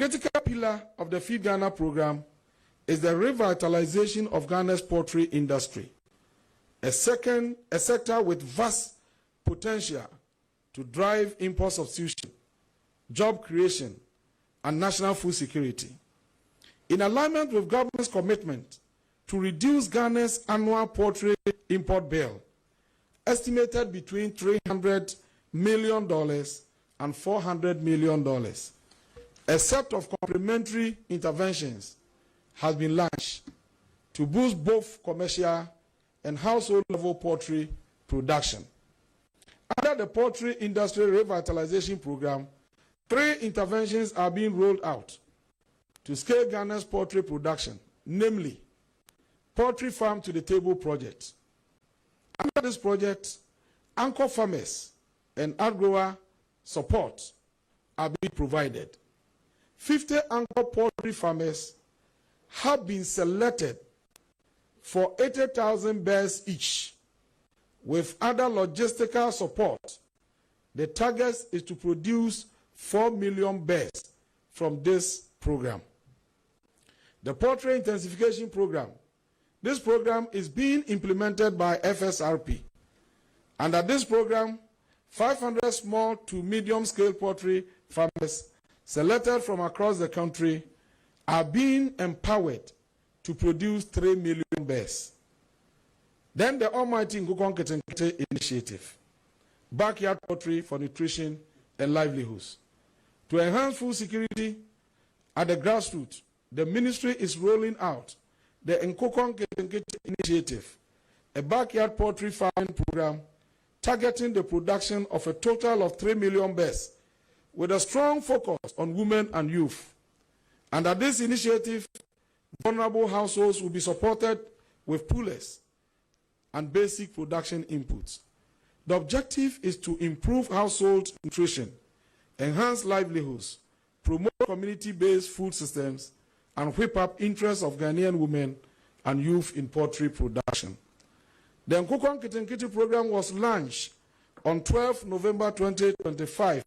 critical pillar of the Feed Ghana program is the revitalization of Ghana's poultry industry, a sector with vast potential to drive import substitution, job creation, and national food security. In alignment with government's commitment to reduce Ghana's annual poultry import bill, estimated between $300 million and $400 million, a set of complementary interventions has been launched to boost both commercial and household level poultry production. Under the Poultry Industry Revitalization Program, 3 interventions are being rolled out to scale Ghana's poultry production, namely Poultry Farm to the Table project. Under this project, anchor farmers and outgrower support are being provided. 50 anchor poultry farmers have been selected for 80,000 birds each. With other logistical support, the target is to produce 4 million birds from this program. The Poultry Intensification Program. This program is being implemented by FSRP. Under this program, 500 small to medium-scale poultry farmers selected from across the country are being empowered to produce 3 million birds. Then the almighty Nkoko initiative, backyard poultry for nutrition and livelihoods. To enhance food security at the grassroots, the ministry is rolling out the Nkoko initiative, a backyard poultry farming program targeting the production of a total of 3 million birds with a strong focus on women and youth. Under this initiative, vulnerable households will be supported with pullets and basic production inputs. The objective is to improve household nutrition, enhance livelihoods, promote community-based food systems, and whip up interests of Ghanaian women and youth in poultry production. The Nkikiti program was launched on 12 November 2025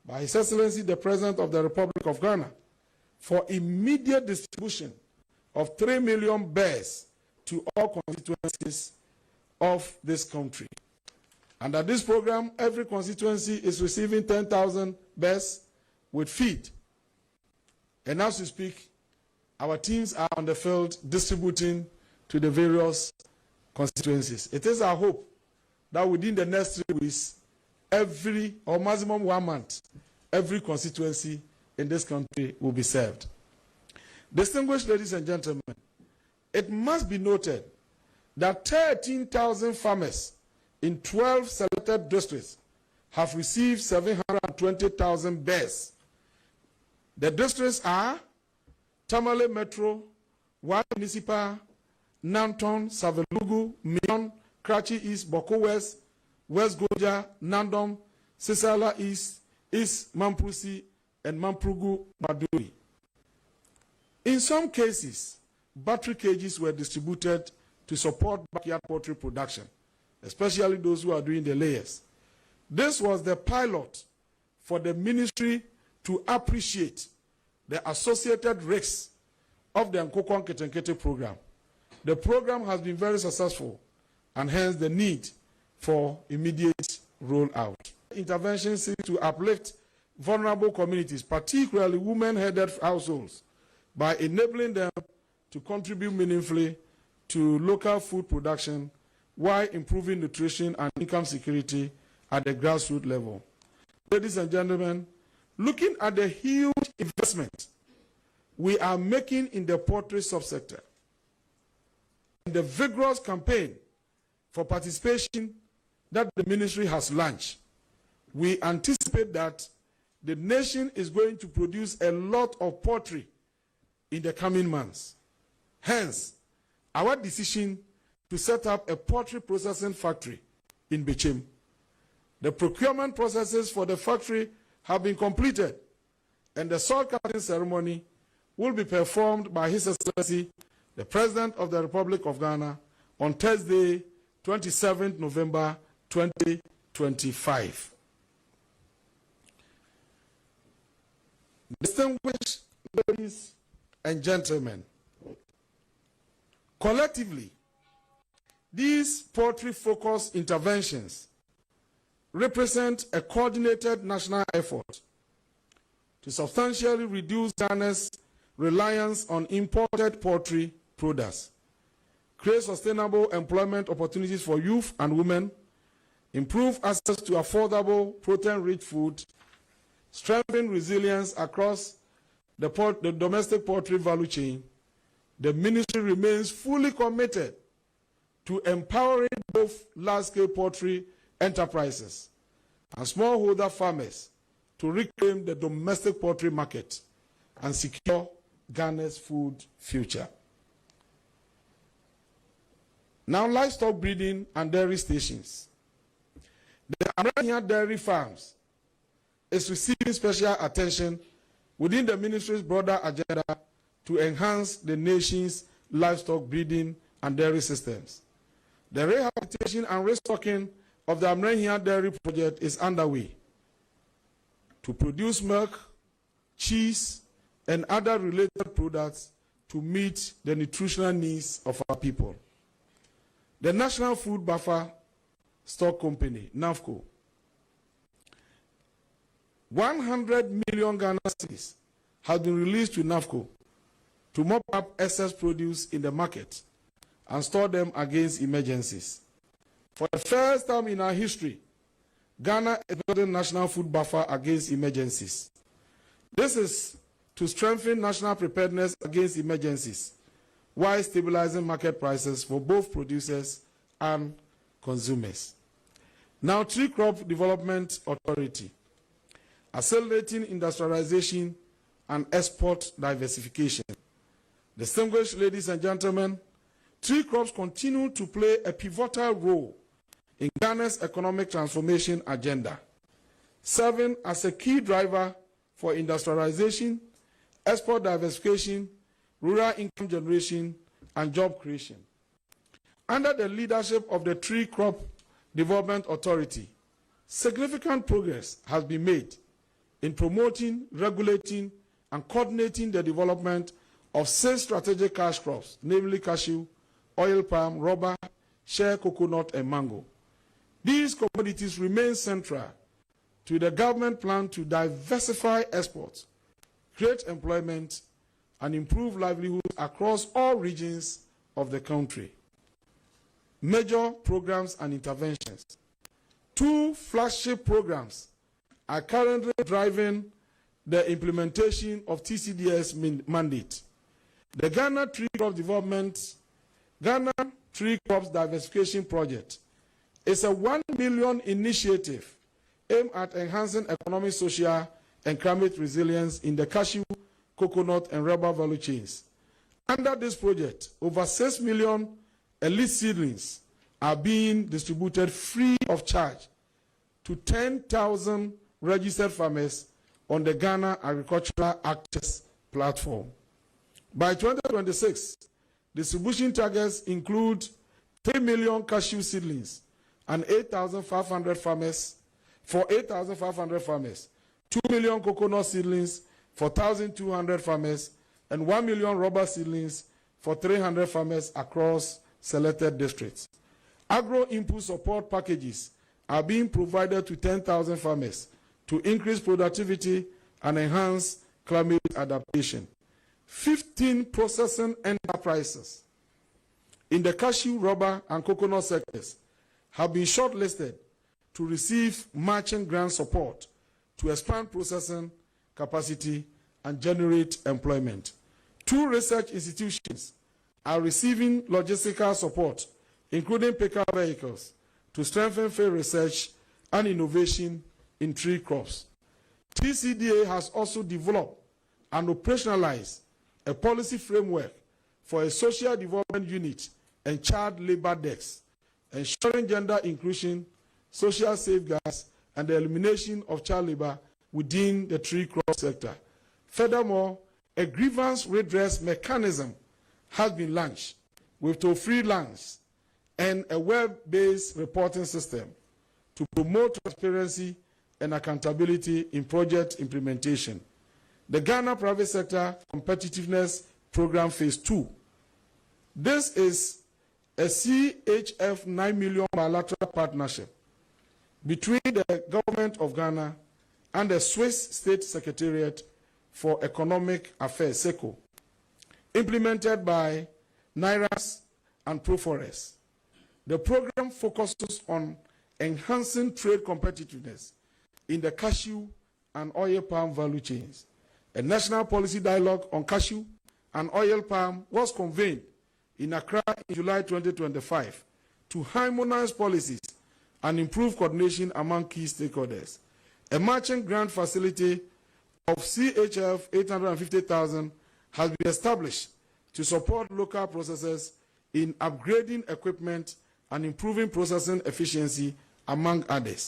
by His Excellency the President of the Republic of Ghana for immediate distribution of 3 million birds to all constituencies of this country. Under this program, every constituency is receiving 10,000 birds with feed. And as we speak, our teams are on the field distributing to the various constituencies. It is our hope that within the next 3 weeks, every, or maximum 1 month, every constituency in this country will be served. Distinguished ladies and gentlemen, it must be noted that 13,000 farmers in 12 selected districts have received 720,000 birds. The districts are Tamale Metro, Wa Municipal, Nanton, Savelugu, Mion, Karachi East, Boko West, West Goja, Nandom, Sisala East, East Mamprusi, and Mamprugu Maduri. In some cases, battery cages were distributed to support backyard poultry production, especially those who are doing the layers. This was the pilot for the ministry to appreciate the associated risks of the Nkoko program. The program has been very successful, and hence the need for immediate rollout. Interventions seek to uplift vulnerable communities, particularly women-headed households, by enabling them to contribute meaningfully to local food production while improving nutrition and income security at the grassroots level. Ladies and gentlemen, looking at the huge investment we are making in the poultry subsector and the vigorous campaign for participation that the ministry has launched, we anticipate that the nation is going to produce a lot of poultry in the coming months. Hence, our decision to set up a poultry processing factory in Bechem. The procurement processes for the factory have been completed, and the salt cutting ceremony will be performed by His Excellency, the President of the Republic of Ghana, on Thursday, 27th November 2025. Distinguished Ladies and gentlemen, collectively, these poultry-focused interventions represent a coordinated national effort to substantially reduce Ghana's reliance on imported poultry products, create sustainable employment opportunities for youth and women, improve access to affordable protein-rich food, strengthen resilience across the domestic poultry value chain. The ministry remains fully committed to empowering both large-scale poultry enterprises and smallholder farmers to reclaim the domestic poultry market and secure Ghana's food future. Now, livestock breeding and dairy stations. The American dairy farms is receiving special attention within the ministry's broader agenda to enhance the nation's livestock breeding and dairy systems. The rehabilitation and restocking of the American dairy project is underway to produce milk, cheese, and other related products to meet the nutritional needs of our people. The National Food Buffer Stock Company, NAFCO, 100 million Ghana cedis has been released to NAFCO to mop up excess produce in the market and store them against emergencies. For the first time in our history, Ghana is building national food buffer against emergencies. This is to strengthen national preparedness against emergencies while stabilizing market prices for both producers and consumers. Now, Tree Crop Development Authority, accelerating industrialization and export diversification. Distinguished ladies and gentlemen, tree crops continue to play a pivotal role in Ghana's economic transformation agenda, serving as a key driver for industrialization, export diversification, rural income generation, and job creation. Under the leadership of the Tree Crop Development Authority, significant progress has been made in promoting, regulating, and coordinating the development of 6 strategic cash crops, namely cashew, oil palm, rubber, shea, coconut, and mango. These commodities remain central to the government plan to diversify exports, create employment, and improve livelihoods across all regions of the country. Major programs and interventions. 2 flagship programs are currently driving the implementation of TCDS mandate. The Ghana Tree Crops Diversification Project is a 1 million initiative aimed at enhancing economic, social, and climate resilience in the cashew, coconut, and rubber value chains. Under this project, over 6 million elite seedlings are being distributed free of charge to 10,000 registered farmers on the Ghana Agricultural Access platform. By 2026, distribution targets include 3 million cashew seedlings and 8,500 farmers, 2 million coconut seedlings for 1,200 farmers, and 1 million rubber seedlings for 300 farmers across selected districts. Agro-input support packages are being provided to 10,000 farmers to increase productivity and enhance climate adaptation. 15 processing enterprises in the cashew, rubber, and coconut sectors have been shortlisted to receive matching grant support to expand processing capacity and generate employment. 2 research institutions are receiving logistical support, including pickup vehicles, to strengthen field research and innovation in tree crops. TCDA has also developed and operationalized a policy framework for a social development unit and child labor desk, ensuring gender inclusion, social safeguards, and the elimination of child labor within the tree crop sector. Furthermore, a grievance redress mechanism has been launched with toll-free lines and a web-based reporting system to promote transparency and accountability in project implementation. the Ghana Private Sector Competitiveness Program Phase 2. This is a CHF 9 million bilateral partnership between the Government of Ghana and the Swiss State Secretariat for Economic Affairs, SECO, implemented by NIRAS and Proforest. The program focuses on enhancing trade competitiveness in the cashew and oil palm value chains. A national policy dialogue on cashew and oil palm was convened in Accra in July 2025 to harmonize policies and improve coordination among key stakeholders. A matching grant facility of CHF 850,000 has been established to support local processors in upgrading equipment and improving processing efficiency, among others.